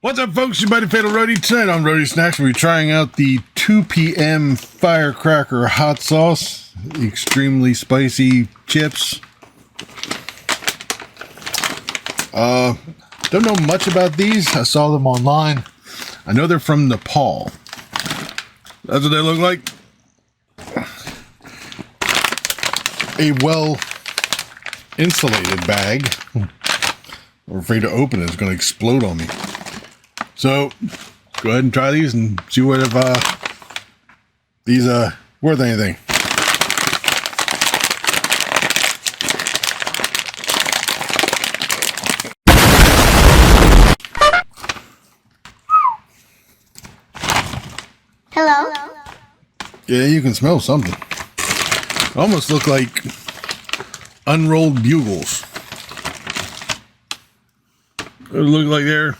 What's up, folks? Your buddy Fatalroadie. Tonight on Roadie Snacks, we'll be trying out the 2 p.m. Firecracker hot sauce. Extremely spicy chips. Don't know much about these. I saw them online. I know they're from Nepal. That's what they look like. A well insulated bag. I'm afraid to open it. It's going to explode on me. So, go ahead and try these and see what if these worth anything. Hello? Yeah, you can smell something. Almost look like unrolled bugles. It look like they're...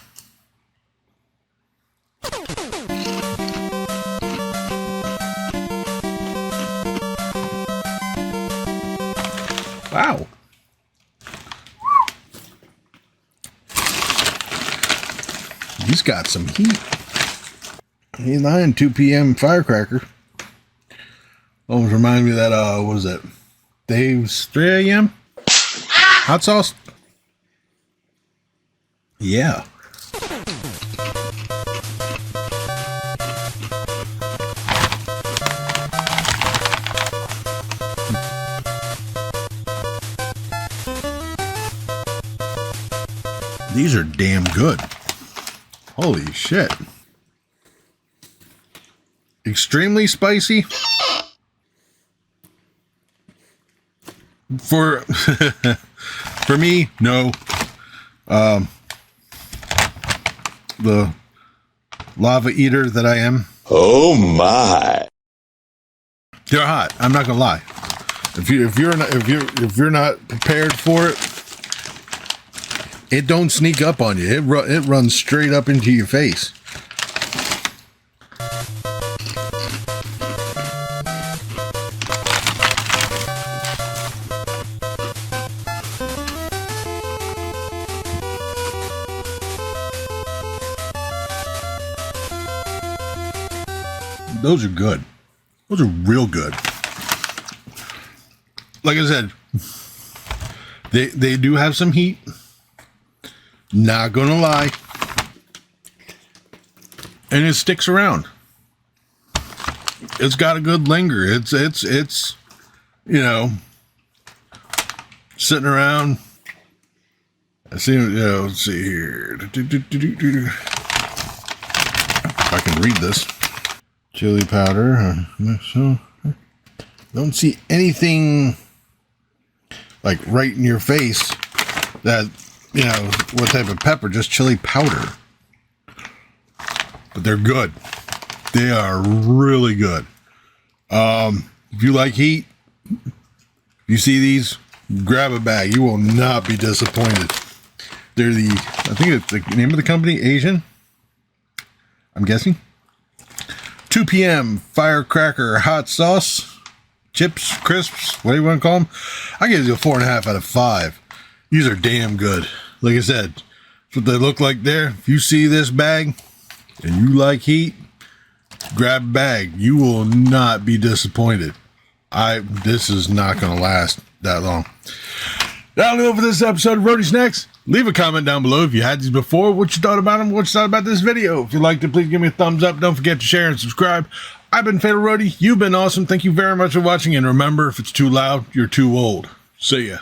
Wow. He's got some heat. He's 9 2 p.m. Firecracker. Almost remind me of that, what was that? Dave's 3 a.m. hot sauce? Yeah. These are damn good. Holy shit. Extremely spicy. For me, no. The lava eater that I am. Oh my. They're hot. I'm not gonna lie. If you're not prepared for it, it don't sneak up on you. It runs straight up into your face. Those are good. Those are real good. Like I said, they do have some heat. Not gonna lie. And it sticks around. It's got a good linger. It's you know, sitting around. I see, let's see here. If I can read this. Chili powder. So don't see anything like right in your face that, you know, what type of pepper, just chili powder. But they're good. They are really good. If you like heat, if you see these, grab a bag. You will not be disappointed. They're I think it's the name of the company, Asian, I'm guessing. 2 p.m. Firecracker hot sauce. Chips, crisps, what do you want to call them? I give you a 4.5 out of 5. These are damn good. Like I said, that's what they look like there. If you see this bag and you like heat, grab a bag. You will not be disappointed. This is not going to last that long. That'll do it for this episode of Roadie Snacks. Leave a comment down below if you had these before, what you thought about them, what you thought about this video. If you liked it, please give me a thumbs up. Don't forget to share and subscribe. I've been Fatalroadie. You've been awesome. Thank you very much for watching. And remember, if it's too loud, you're too old. See ya.